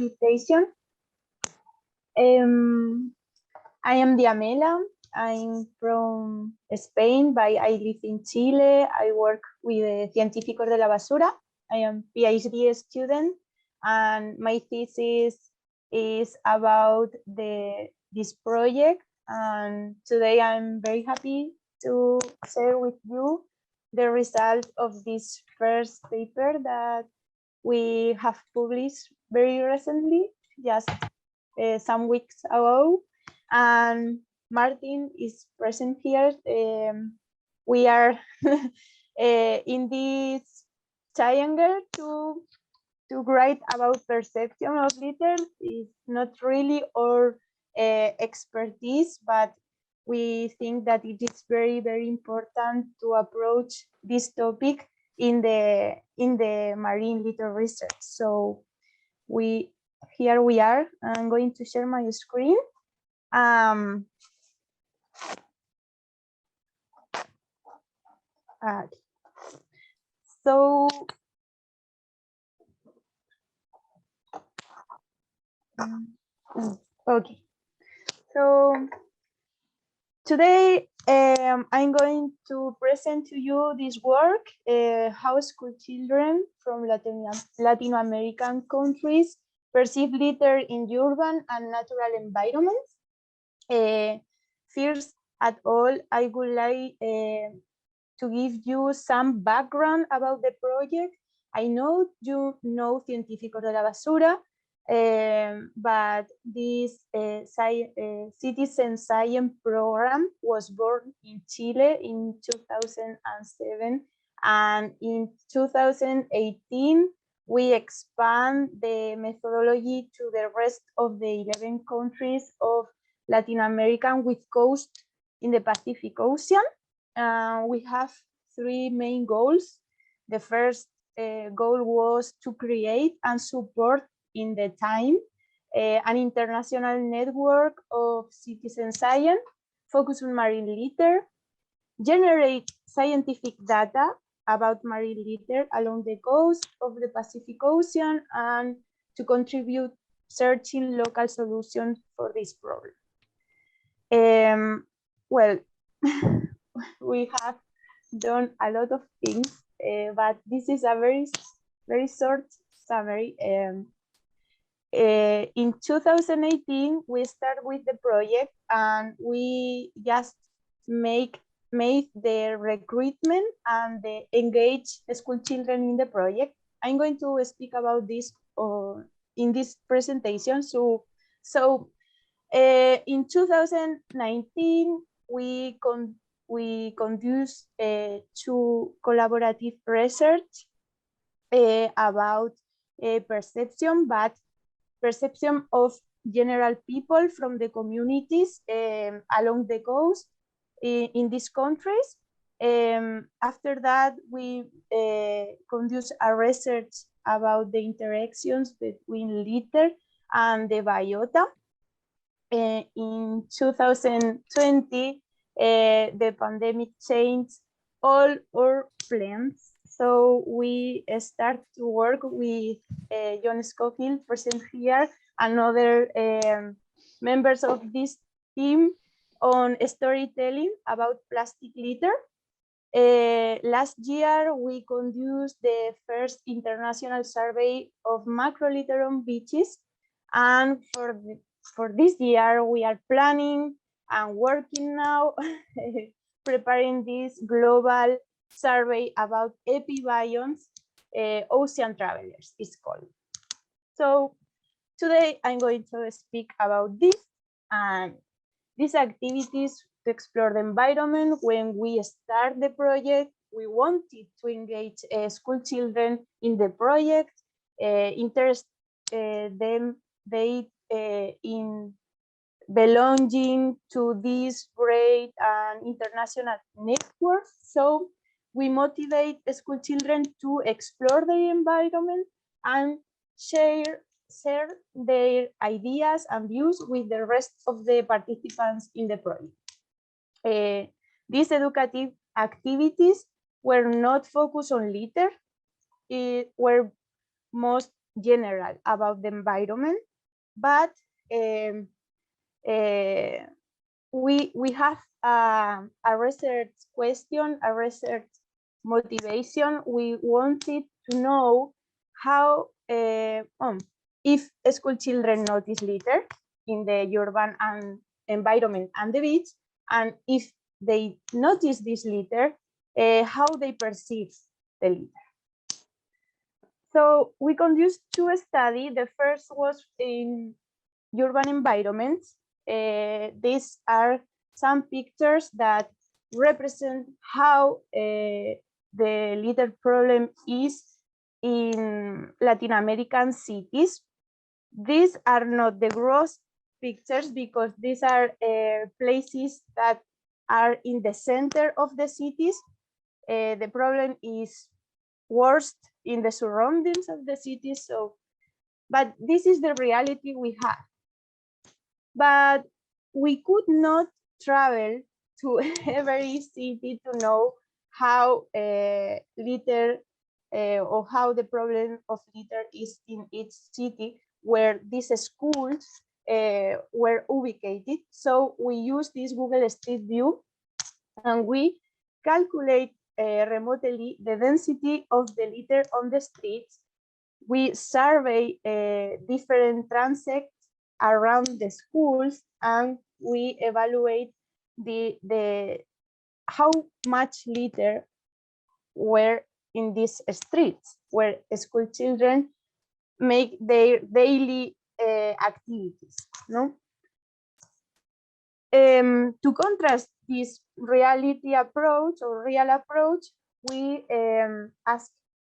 invitation. I am Diamela. I'm from Spain, but I live in Chile. I work with the Científicos de la Basura. I am PhD student, and my thesis is about this project. And today I'm very happy to share with you the result of this first paper that we have published very recently, just some weeks ago. And Martin is present here. We are in this triangle to write about perception of litter. It's not really our expertise, but we think that it is very, very important to approach this topic in the marine litter research. So here we are. I'm going to share my screen. So okay. So today I'm going to present to you this work, how school children from Latin American countries perceive litter in urban and natural environments. First at all, I would like to give you some background about the project. I know you know Científicos de la Basura, but this citizen science program was born in Chile in 2007, and in 2018 we expand the methodology to the rest of the 11 countries of Latin America with coast in the Pacific Ocean. We have three main goals. The first goal was to create and support in the time an international network of citizen science focused on marine litter, generate scientific data about marine litter along the coast of the Pacific Ocean, and to contribute searching local solutions for this problem. Well, we have done a lot of things, but this is a very, very short summary. In 2018, we started with the project, and we just made the recruitment and the engage school children in the project. I'm going to speak about this in this presentation. So in 2019, we conducted two collaborative research about perception, but perception of general people from the communities along the coast in these countries. After that, we conducted a research about the interactions between litter and the biota. In 2020, the pandemic changed all our plans. So we start to work with John Scofield, present here, and other members of this team on storytelling about plastic litter. Last year, we conducted the first international survey of macro litter on beaches, and for this year, we are planning and working now, preparing this global survey about epibiomes, ocean travelers, it's called. So today I'm going to speak about this and these activities to explore the environment. When we start the project, we wanted to engage school children in the project, interest them in belonging to this great and international network. So we motivate school children to explore the environment and share their ideas and views with the rest of the participants in the project. These educative activities were not focused on litter. It were most general about the environment, but we have a research question, a research motivation. We wanted to know how if school children notice litter in the urban and environment and the beach, and if they notice this litter, how they perceive the litter. So we conducted two studies. The first was in urban environments. These are some pictures that represent how the litter problem is in Latin American cities. These are not the gross pictures because these are places that are in the center of the cities. The problem is worst in the surroundings of the cities. So, but this is the reality we have. But we could not travel to every city to know how litter or how the problem of litter is in each city where these schools were ubicated. So we use this Google Street View and we calculate remotely the density of the litter on the streets. We survey different transects around the schools and we evaluate the how much litter were in these streets where school children make their daily activities. No? To contrast this reality approach or real approach, we ask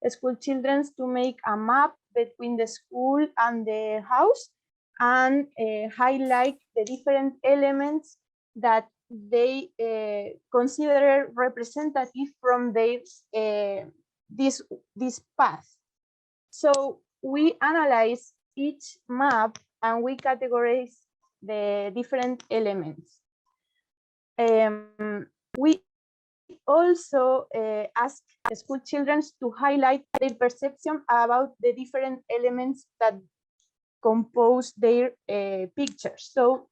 school children to make a map between the school and the house and highlight the different elements that they consider representative from their this path. So we analyze each map and we categorize the different elements. We also ask school children to highlight their perception about the different elements that compose their pictures. So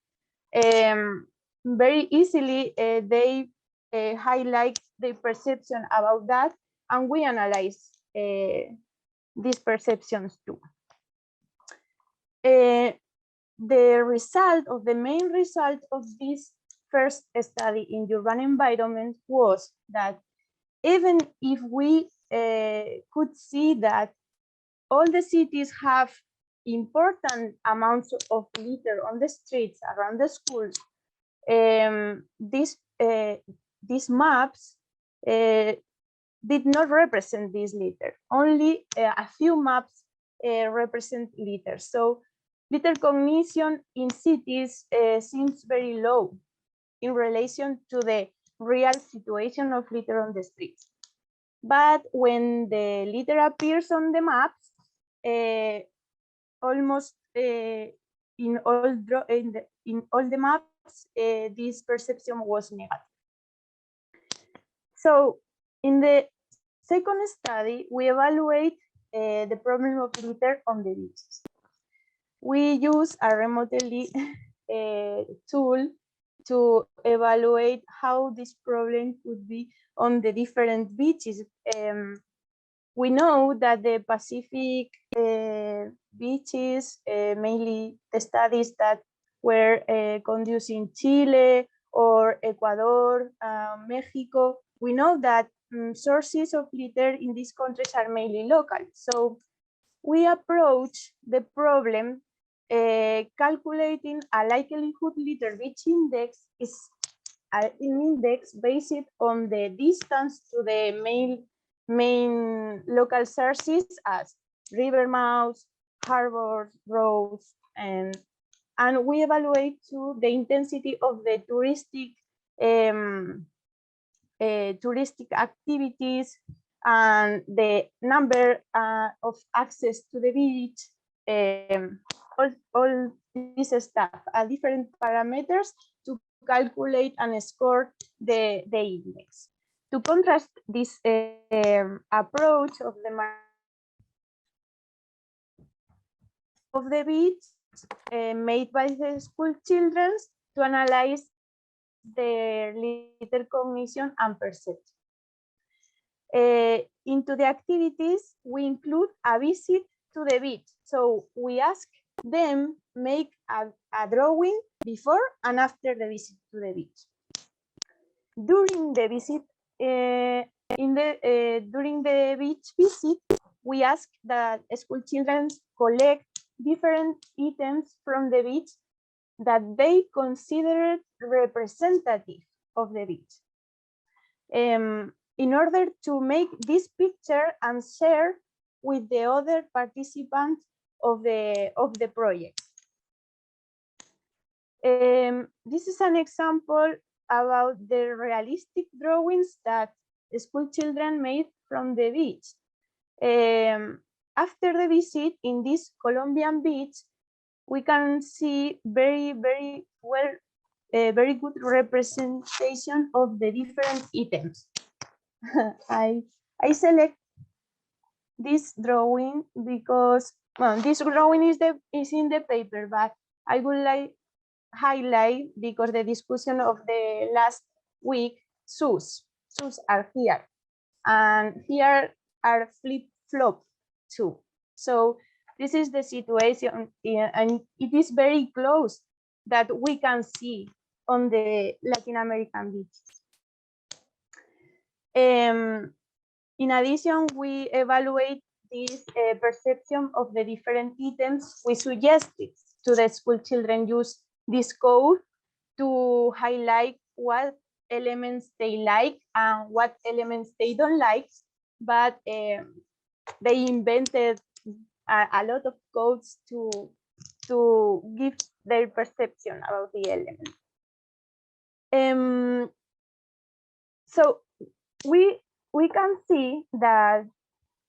very easily they highlight their perception about that, and we analyze these perceptions too. The result of the main result of this first study in urban environment was that even if we could see that all the cities have important amounts of litter on the streets around the schools, these maps did not represent this litter. Only a few maps represent litter. So litter cognition in cities seems very low in relation to the real situation of litter on the streets. But when the litter appears on the maps, almost in all the maps, this perception was negative. So in the second study, we evaluate the problem of litter on the beaches. We use a remotely tool to evaluate how this problem could be on the different beaches. We know that the Pacific beaches, mainly the studies that were conducted in Chile or Ecuador, Mexico, we know that sources of litter in these countries are mainly local. So we approach the problem calculating a likelihood litter beach index is an index based on the distance to the main local sources as river mouths, harbors, roads, and we evaluate too the intensity of the touristic activities and the number of access to the beach, all this stuff, different parameters to calculate and score the index. To contrast this approach of the of the beach made by the school children to analyze their litter cognition and perception. Into the activities, we include a visit to the beach. So we ask them make a drawing before and after the visit to the beach. During the visit, during the beach visit, we ask that school children collect different items from the beach that they consider representative of the beach. In order to make this picture and share with the other participants of the project. This is an example about the realistic drawings that school children made from the beach. After the visit in this Colombian beach, we can see very good representation of the different items. I select this drawing because this drawing is in the paper, but I would like highlight because the discussion of the last week, shoes are here, and here are flip-flop too. So this is the situation, and it is very close that we can see on the Latin American beaches. In addition, we evaluate this perception of the different items. We suggested to the school children use this code to highlight what elements they like and what elements they don't like, but they invented a lot of codes to give their perception about the element. So we can see that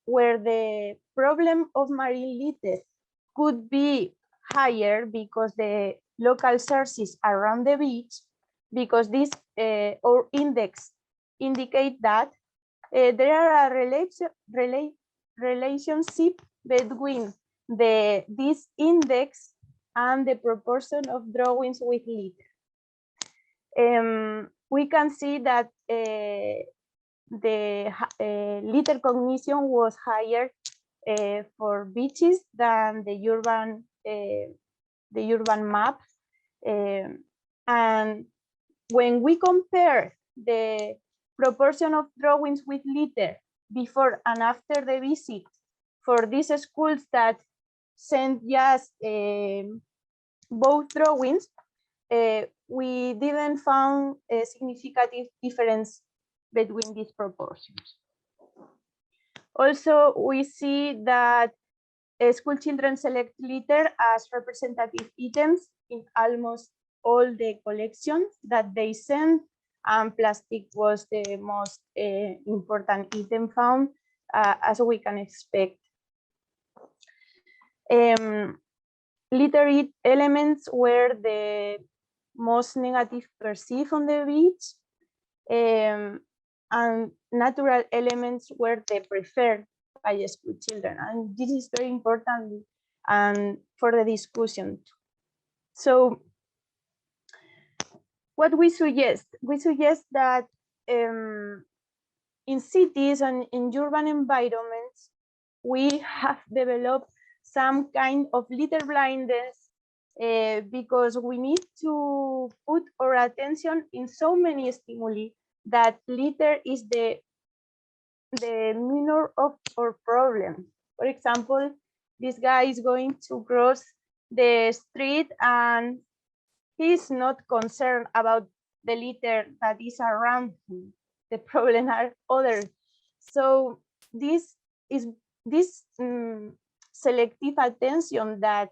where the problem of marine litter could be higher because the local sources around the beach, because this or index indicate that there are a relationship between this index and the proportion of drawings with litter. We can see that the litter cognition was higher for beaches than the urban map, and when we compare the proportion of drawings with litter before and after the visit for these schools that sent just both drawings, we didn't find a significant difference between these proportions. Also, we see that school children select litter as representative items in almost all the collections that they send, and plastic was the most important item found, as we can expect. Litter elements were the most negative perceived on the beach, and natural elements were the preferred by school children, and this is very important and for the discussion. So what we suggest that in cities and in urban environments, we have developed some kind of litter blindness because we need to put our attention in so many stimuli that litter is the minor of our problem. For example, this guy is going to cross the street and he's not concerned about the litter that is around him. The problem are others. So this selective attention that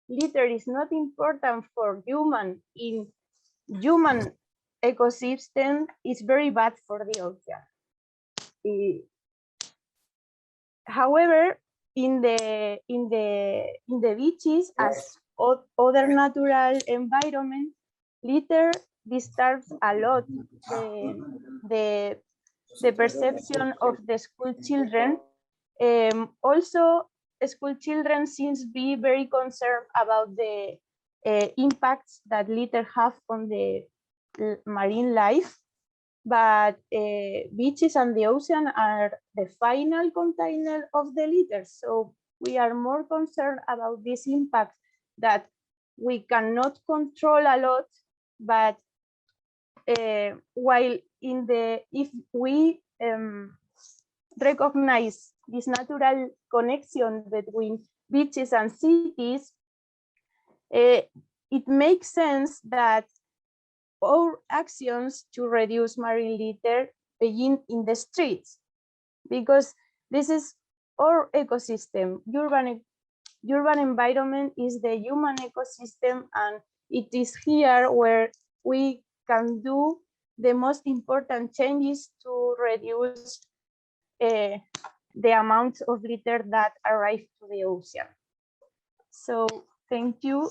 litter is not important for human in human ecosystem is very bad for the ocean. However, in the beaches, as other natural environment, litter disturbs a lot the perception of the school children. Also, school children seems to be very concerned about the impacts that litter have on the marine life, but beaches and the ocean are the final container of the litter. So we are more concerned about this impact that we cannot control a lot, but while if we recognize this natural connection between beaches and cities, it makes sense that our actions to reduce marine litter begin in the streets, because this is our ecosystem. Urban environment is the human ecosystem, and it is here where we can do the most important changes to reduce the amount of litter that arrive to the ocean. So thank you.